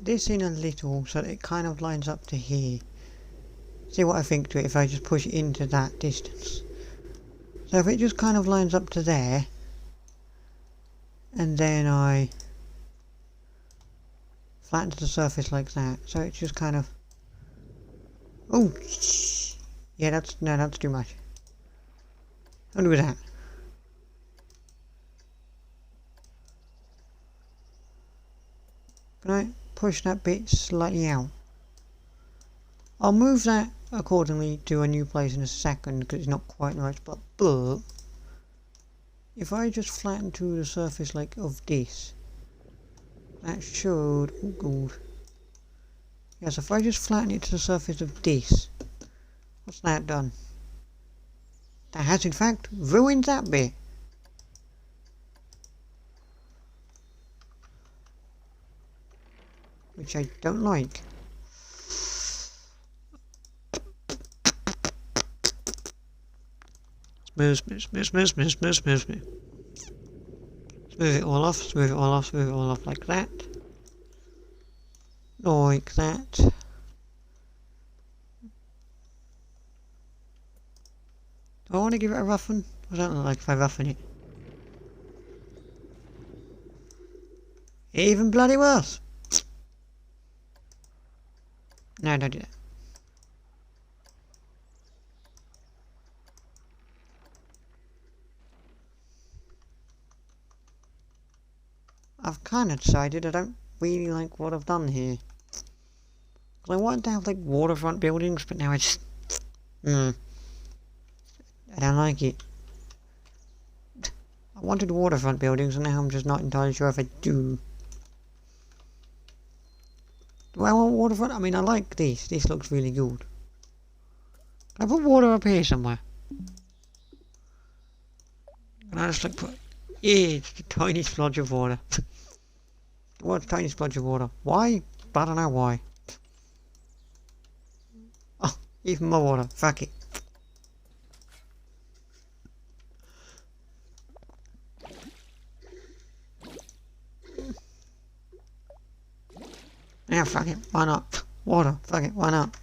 this in a little so that it kind of lines up to here. See what I think to it if I just push it into that distance. So if it just kind of lines up to there, and then I flatten the surface like that, so it's just kind of... Oh! Yeah, that's too much. I'll do that. Can I push that bit slightly out? I'll move that accordingly to a new place in a second because it's not quite the right spot, but if I just flatten to the surface like of this, that should... oh god. Yes, if I just flatten it to the surface of this, what's that done? That has in fact ruined that bit. Which I don't like. Smooth. Smooth it all off like that. Like that. Do I want to give it a roughen? I don't like if I roughen it. Even bloody worse. No, don't do that. I've kind of decided I don't really like what I've done here. I wanted to have like waterfront buildings, but now I just... I don't like it. I wanted waterfront buildings and now I'm just not entirely sure if I do. Do I want waterfront? I mean, I like this. This looks really good. Can I put water up here somewhere? Can I just like put... Yeah, it's a tiny splodge of water. What a tiny splodge of water? Why? I don't know why. Oh, even more water. Fuck it. Yeah, fuck it. Why not? Water. Fuck it. Why not?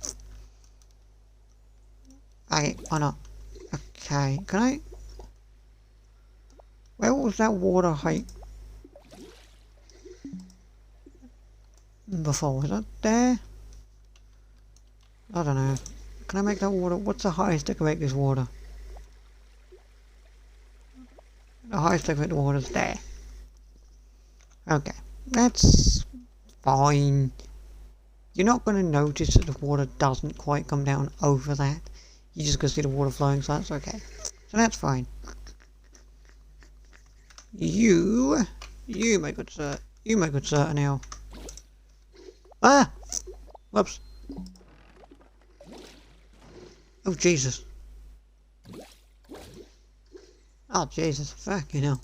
Fuck it. Why not? Okay. Can I... Where was that water height before? Was that there? I don't know. Can I make that water? What's the highest I can make this water? The highest I can make the water is there. Okay. That's fine. You're not going to notice that the water doesn't quite come down over that. You're just going to see the water flowing, so that's okay. So that's fine. You my good sir, now. Ah! Whoops. Oh, Jesus. Oh, Jesus. Fucking hell.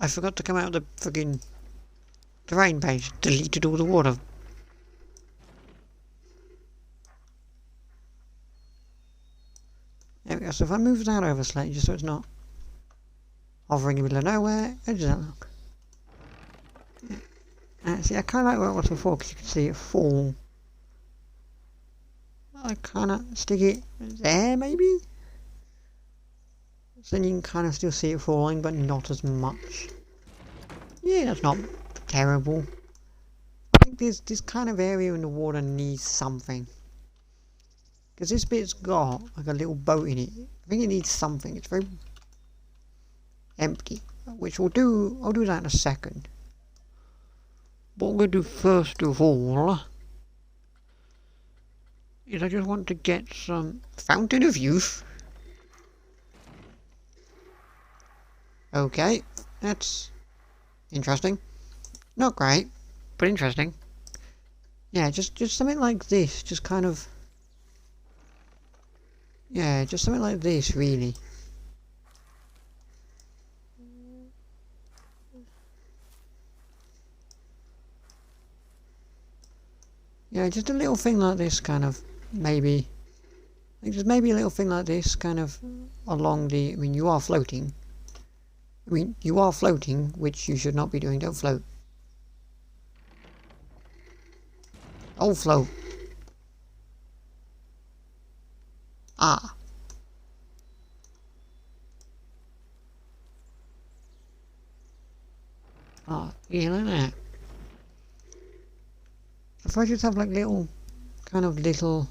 I forgot to come out of the fucking terrain page. Deleted all the water. There we go. So if I move that over slightly, just so it's not hovering in the middle of nowhere, how does that look? Yeah. See, I kind of like where it was before because you can see it fall. I kind of stick it there, maybe? So then you can kind of still see it falling, but not as much. Yeah, that's not terrible. I think this kind of area in the water needs something. Because this bit's got like a little boat in it. I think it needs something. It's very empty. Which we'll do, I'll do that in a second. What I'm going to do first of all is I just want to get some Fountain of Youth. Okay, that's interesting. Not great, but interesting. Yeah, just something like this, just kind of... Yeah, just something like this, really. Yeah, just a little thing like this, kind of, maybe. I think just maybe a little thing like this, kind of, along the... I mean, you are floating. I mean, you are floating, which you should not be doing. Don't float. Oh, float. Ah. Oh, yeah, like that. If I just have like little, kind of little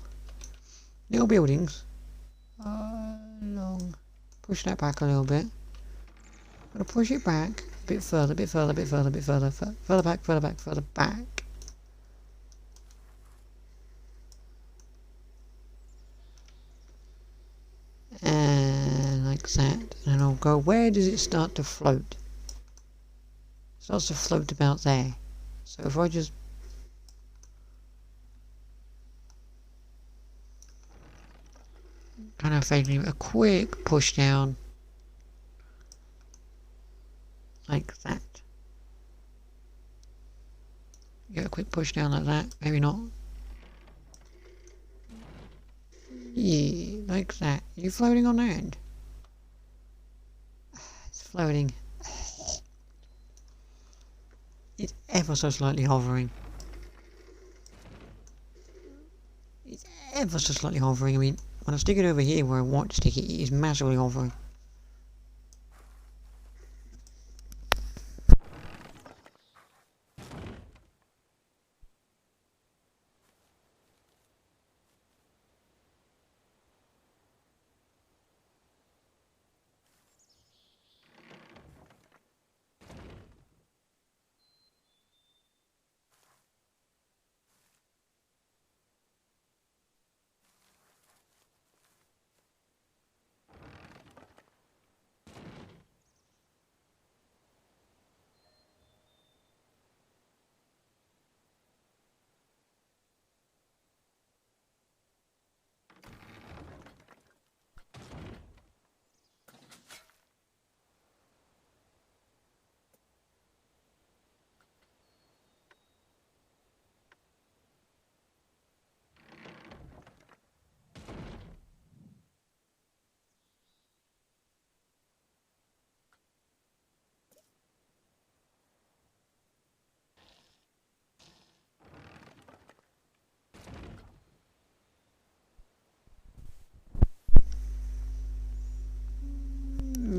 buildings. Long. Push that back a little bit. I'm gonna push it back a bit further, further back, further back. And like that. And I'll go, where does it start to float? It starts to float about there. So if I just kind of fade a quick push down like that. Get a quick push down like that, maybe not. Yeah, like that. Are you floating on that end? It's floating. It's ever so slightly hovering. It's ever so slightly hovering. I mean, when I stick it over here where I want to stick it, it is massively hovering.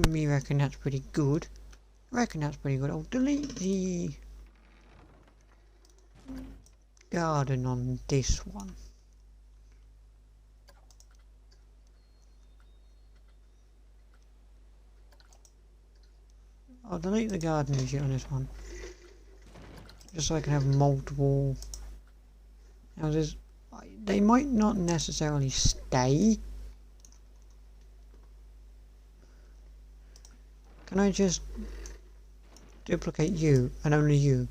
Me reckon that's pretty good. I'll delete the garden on this one. I'll delete the garden and shit on this one. Just so I can have multiple houses. They might not necessarily stay. Can I just duplicate you and only you?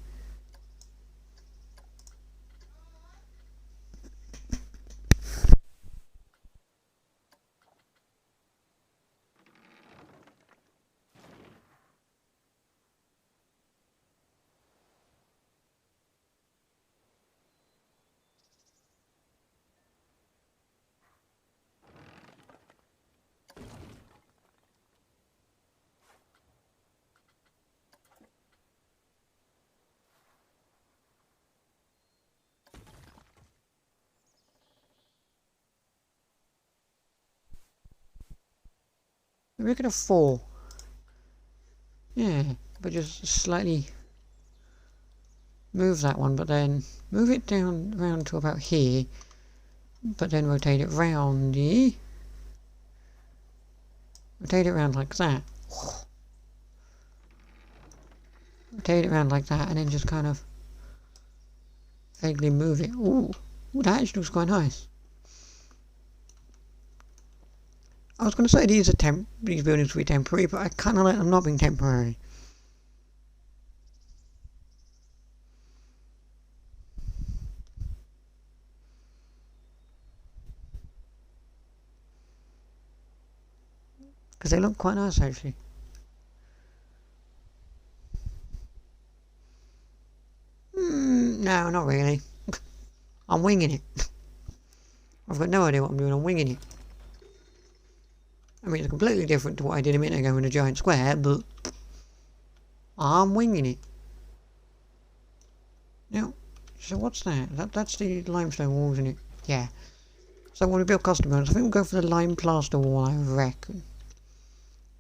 Make it a 4. Yeah, but just slightly move that one, but then move it down round to about here, but then rotate it round the... Rotate it around like that. Rotate it around like that, and then just kind of vaguely move it. Ooh, that actually looks quite nice. I was going to say these buildings will be temporary, but I kind of like them not being temporary. Because they look quite nice actually. No, not really. I'm winging it. I've got no idea what I'm doing, I'm winging it. I mean, it's completely different to what I did a minute ago in a giant square, but I'm winging it. Now, So what's that? That's the limestone wall, isn't it? Yeah. So when we build custom buildings, I think we'll go for the lime plaster wall, I reckon.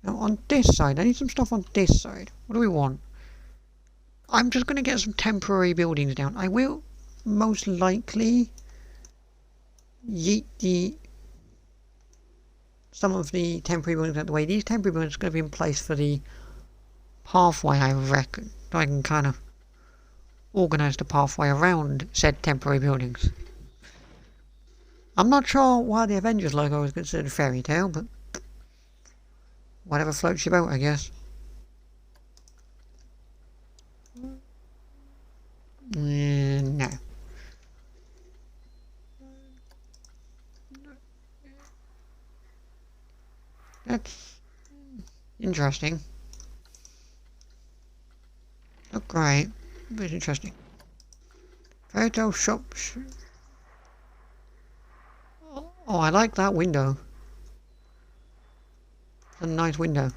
Now on this side, I need some stuff on this side. What do we want? I'm just going to get some temporary buildings down. I will most likely yeet some of the temporary buildings out of the way. These temporary buildings are going to be in place for the pathway, I reckon. So I can kind of organise the pathway around said temporary buildings. I'm not sure why the Avengers logo is considered fairy tale, but whatever floats your boat, I guess. No. That's interesting. Not great, but it's interesting. Fairy tale shops. Oh, I like that window. It's a nice window.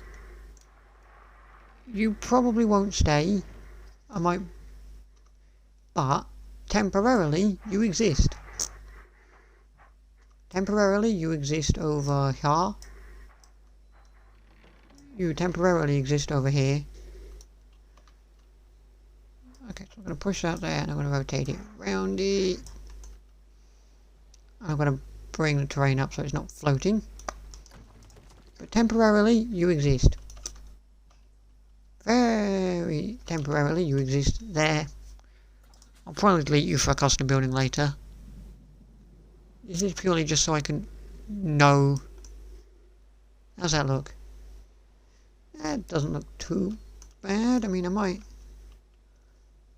You probably won't stay. I might. But temporarily, you exist. Temporarily, you exist over here. You temporarily exist over here. Okay, so I'm going to push that there and I'm going to rotate it around it. I'm going to bring the terrain up so it's not floating. But temporarily, you exist. Very temporarily, you exist there. I'll probably delete you for a custom building later. This is purely just so I can know. How's that look? That doesn't look too bad. I mean, I might.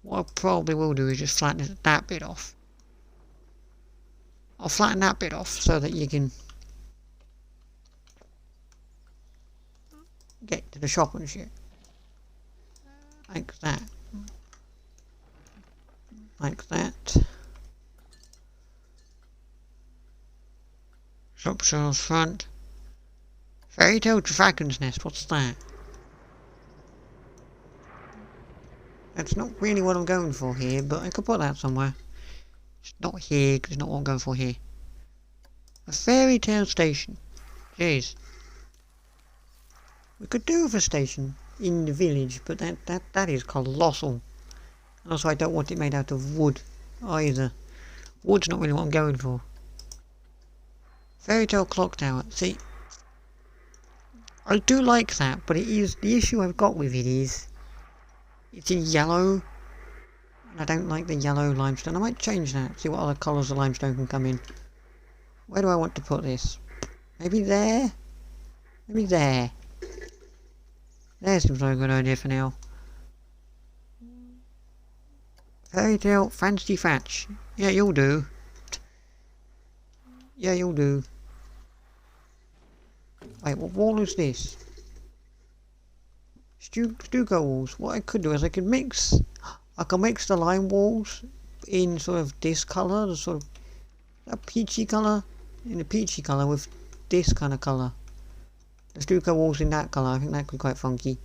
What I probably will do is just flatten that bit off. I'll flatten that bit off so that you can get to the shop and shit. Like that. Like that. Shop shelves front. Fairy tale dragon's nest, what's that? That's not really what I'm going for here, but I could put that somewhere. It's not here, because it's not what I'm going for here. A fairy tale station. Jeez. We could do with a station in the village, but that is colossal. And also I don't want it made out of wood either. Wood's not really what I'm going for. Fairy tale clock tower. See, I do like that, but it is, the issue I've got with it is it's in yellow. And I don't like the yellow limestone. I might change that, see what other colours of limestone can come in. Where do I want to put this? Maybe there? Maybe there. There seems like a good idea for now. Fairy tale fancy thatch. Yeah, you'll do. Yeah, you'll do. Wait, what wall is this? Stucco walls. What I could do is I could mix the lime walls in sort of this colour, the sort of that peachy colour, in the peachy colour with this kind of colour. The stucco walls in that colour, I think that could be quite funky.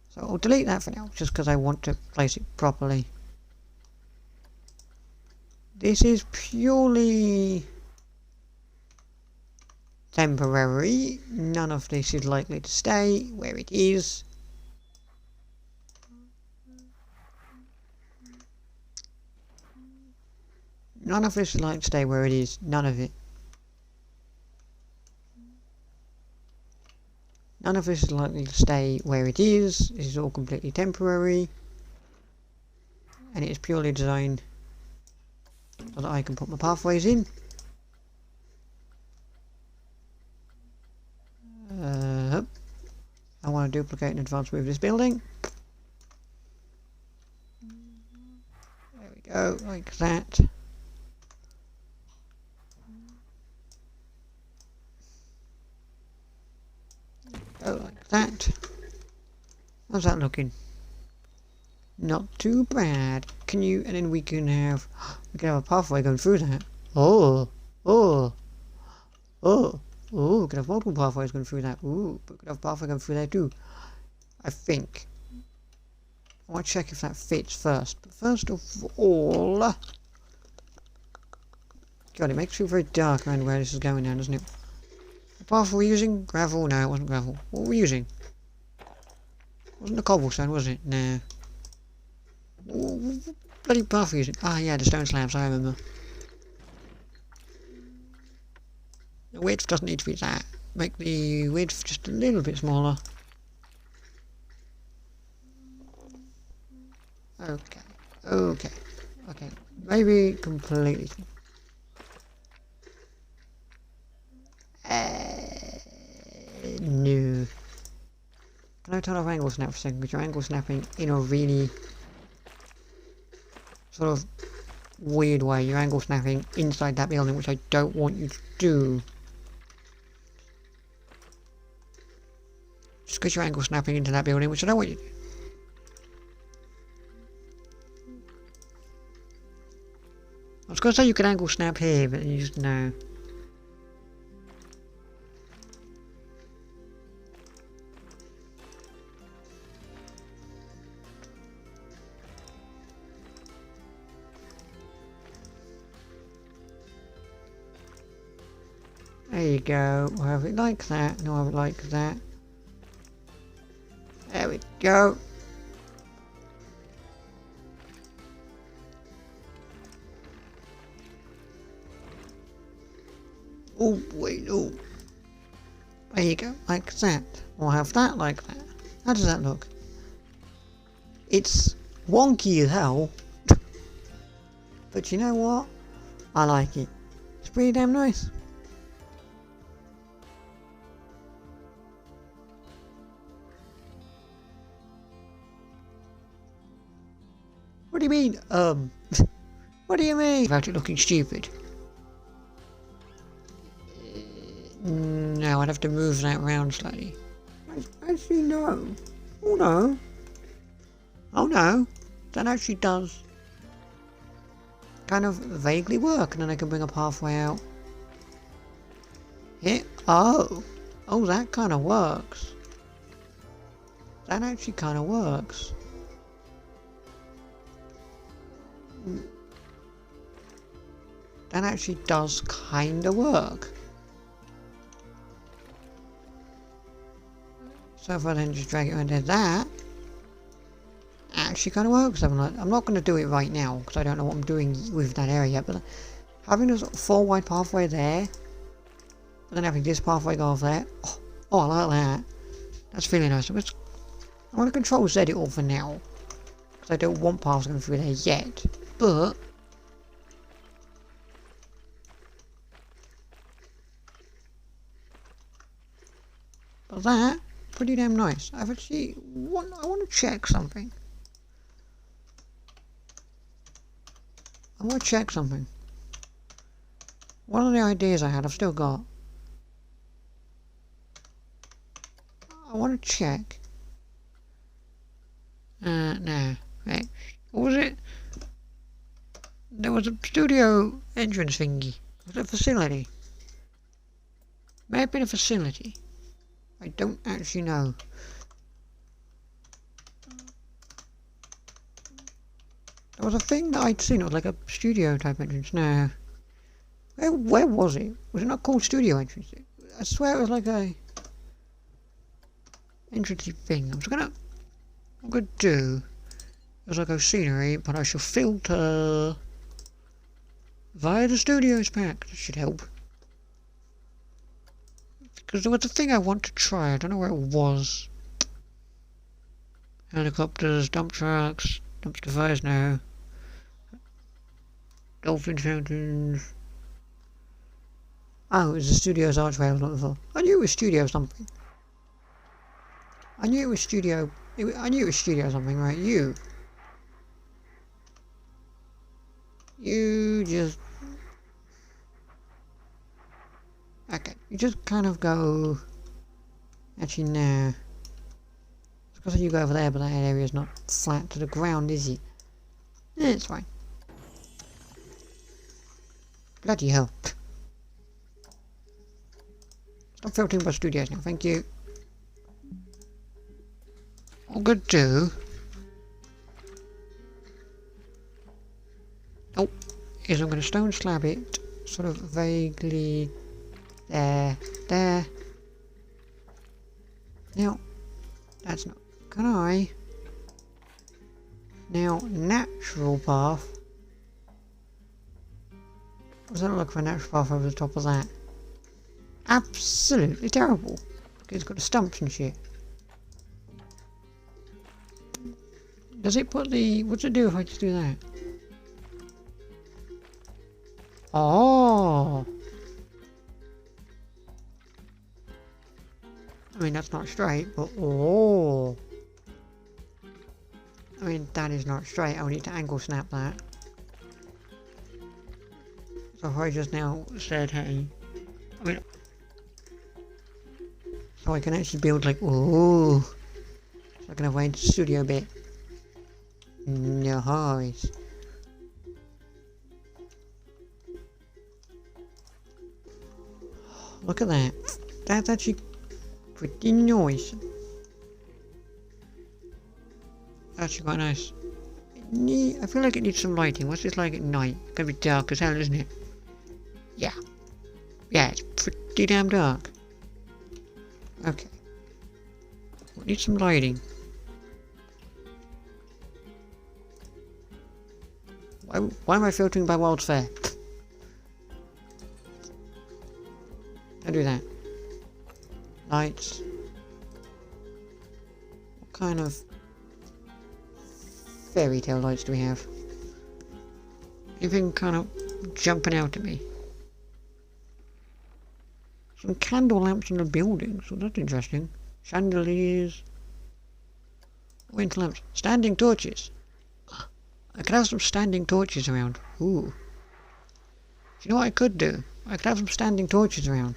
So I'll delete that for now, just because I want to place it properly. This is purely temporary. None of this is likely to stay where it is. None of this is likely to stay where it is. None of it. None of this is likely to stay where it is. This is all completely temporary. And it is purely designed so that I can put my pathways in. I want to duplicate and advance move this building. There we go, like that. Go like that. How's that looking? Not too bad. Can you, and then we can have a pathway going through that. Oh, we could have multiple pathways going through that. Ooh, but we could have a pathway going through there too. I think. I want to check if that fits first. But first of all... God, it makes it very dark around where this is going now, doesn't it? The path we're using? Gravel? No, it wasn't gravel. What were we using? It wasn't the cobblestone, was it? Nah. What bloody path were we using? Ah, yeah, the stone slabs, I remember. The width doesn't need to be that. Make the width just a little bit smaller. Okay. Okay. Okay. Maybe completely small. No. Can I turn off angle snap for a second? Because you're angle snapping in a really sort of weird way. You're angle snapping inside that building, which I don't want you to do. Just because you're angle snapping into that building, which I don't want you to do. I was going to say you can angle snap here, but you just no. There you go. We'll have it like that, and I'll have it like that. There we go. Oh, wait, oh. There you go, like that. We'll have that like that. How does that look? It's wonky as hell. But you know what? I like it. It's pretty damn nice. What do you mean, what do you mean about it looking stupid? No, I'd have to move that around slightly. Actually, no. Oh no. Oh no. That actually does kind of vaguely work, and then I can bring a pathway out. Here. Oh. Oh, that kind of works. That actually kind of works. That actually does kind of work. So if I then just drag it under that, actually kind of works. I'm not going to do it right now because I don't know what I'm doing with that area. But having this 4 wide pathway there, and then having this pathway go off there, oh, I like that. That's really nice. I'm going to control Z it all for now because I don't want paths going through there yet. But that pretty damn nice. I want to check something. I want to check something. One of the ideas I had, I've still got. I want to check. No. Right. What was it? There was a studio entrance thingy. Was it a facility? May have been a facility. I don't actually know. There was a thing that I'd seen, it was like a studio type entrance. No. Where was it? Was it not called studio entrance? I swear it was like a entrance thing. What I'm gonna do is I go scenery, but I shall filter via the studios pack. That should help. Because there was a thing I want to try, I don't know where it was. Helicopters, dump trucks, dumpster fires now. Dolphin fountains. Oh, it was the studio's archway I was looking for. I knew it was studio something. I knew it was studio something, right? You just... Okay, you just kind of go... Actually, no. Because you go over there, but that area's not flat to the ground, is it? Yeah, it's fine. Bloody hell. Stop filtering by studios now, thank you. What I'm gonna do Oh, is I'm going to stone slab it, sort of vaguely there. Now, that's not. Can I? Now, natural path. What does that look for a natural path over the top of that? Absolutely terrible. It's got the stumps and shit. Does it put the... What's it do if I just do that? Oh! I mean, that's not straight, but... Oh! I mean, that is not straight. I'll need to angle snap that. So if I just now said, hey... I mean... So I can actually build like... Oh! So I can have my studio a bit. Nice. Look at that. That's actually pretty nice. Actually quite nice. I feel like it needs some lighting. What's this like at night? It's gonna be dark as hell, isn't it? Yeah. Yeah, it's pretty damn dark. Okay. We need some lighting. Why am I filtering by World's Fair? Don't do that. Lights. What kind of fairy tale lights do we have? Anything kind of jumping out at me? Some candle lamps in the building, so that's interesting. Chandeliers. Wind lamps. Standing torches. I could have some standing torches around. Ooh. Do you know what I could do? I could have some standing torches around.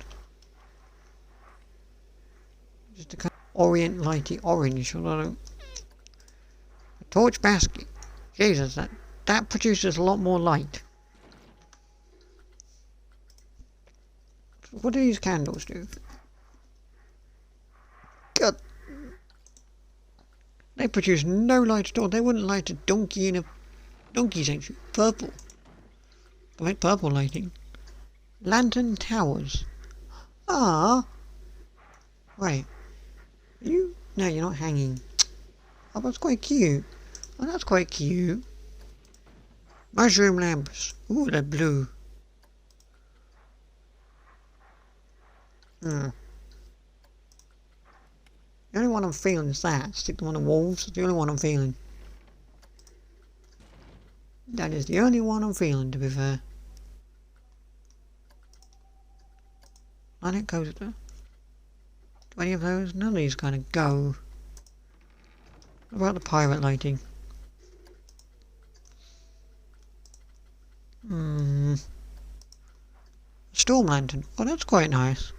Just a kind of orient lighty orange. A torch basket. Jesus, that produces a lot more light. What do these candles do? God. They produce no light at all. They wouldn't light a donkey in a donkey sanctuary. Purple. I like purple lighting. Lantern towers. Ah. Right. You? No, you're not hanging. Oh, that's quite cute. Oh, that's quite cute. Mushroom lamps. Ooh, they're blue. The only one I'm feeling is that. Stick them on the walls. It's the only one I'm feeling. That is the only one I'm feeling, to be fair. Planet coaster. Do any of those? None of these kind of go. What about the pirate lighting? Storm lantern. Oh, that's quite nice.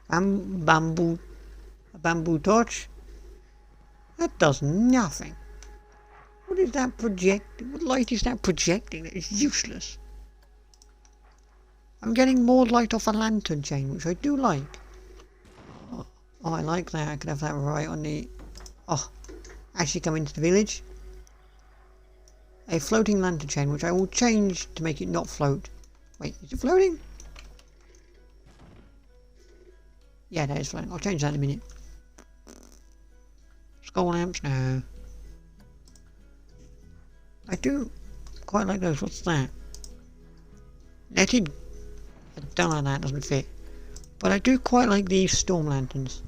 A bamboo torch? That does nothing. What is that what light is that projecting? That is useless. I'm getting more light off a lantern chain, which I do like. Oh, I like that. I could have that right on the... Oh, actually come into the village. A floating lantern chain, which I will change to make it not float. Wait, is it floating? Yeah, that is floating. I'll change that in a minute. Skull lamps? No. I do quite like those. What's that? Netted? I don't like that. Doesn't fit. But I do quite like these storm lanterns.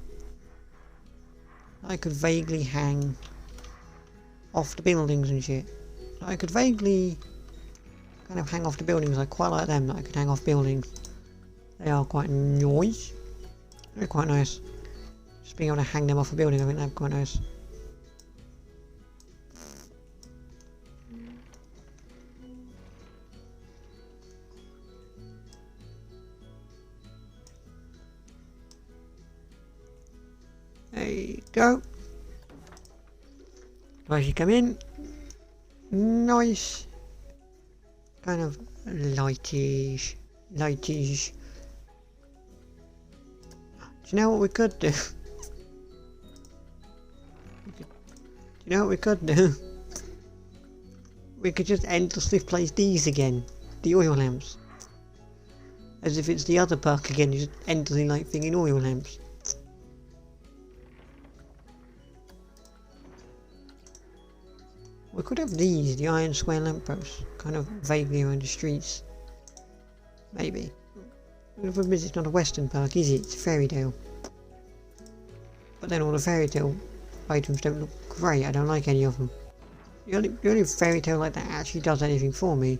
I could vaguely hang off the buildings and shit. I could vaguely kind of hang off the buildings. I quite like them. That I could hang off buildings. They are quite nice. They're quite nice. Just being able to hang them off a building, I think they're quite nice. There you go. As you come in, nice, kind of lightish. Do you know what we could do? Do you know what we could do? We could just endlessly place these again. The oil lamps. As if it's the other perk again, you just endlessly like thinking oil lamps. We could have these, the iron square lampposts, kind of vaguely around the streets. Maybe. The problem is it's not a western park, is it? It's Fairy Tale. But then all the Fairy Tale items don't look great, I don't like any of them. The only Fairy Tale like that actually does anything for me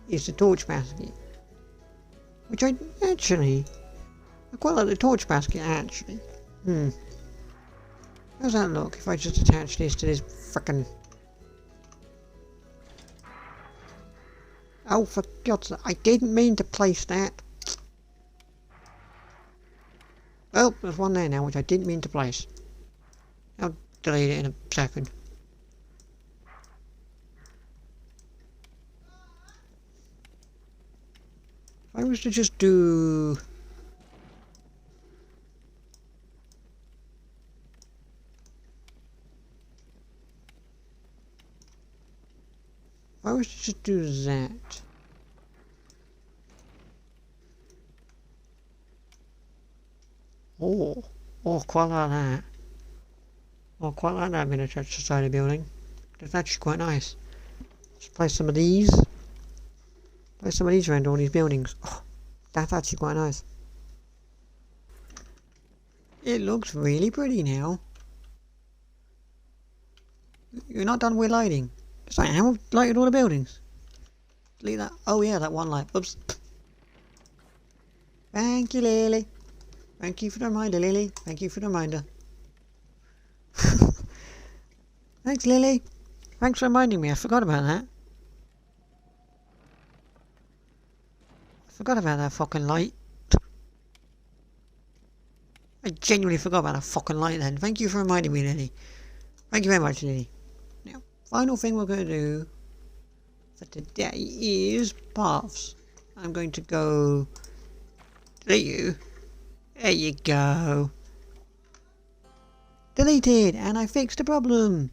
is the torch basket. Which I quite like the torch basket actually. How's that look if I just attach this to this frickin'... Oh, for God's sake, I didn't mean to place that. Well, there's one there now which I didn't mean to place. I'll delete it in a second. If I was to just do... If I was to just do that... Oh, quite like that. Oh, quite like that being attached to the side of the building. That's actually quite nice. Let's place some of these. Place some of these around all these buildings. Oh, that's actually quite nice. It looks really pretty now. You're not done with lighting. Sorry, I haven't lighted all the buildings. Delete that. Oh yeah, that one light. Oops. Thank you, Lily. Thank you for the reminder, Lily. Thank you for the reminder. Thanks, Lily. Thanks for reminding me. I forgot about that. I forgot about that fucking light. I genuinely forgot about that fucking light then. Thank you for reminding me, Lily. Thank you very much, Lily. Now, final thing we're going to do for today is paths. I'm going to go... Delete you. There you go. Deleted, and I fixed the problem.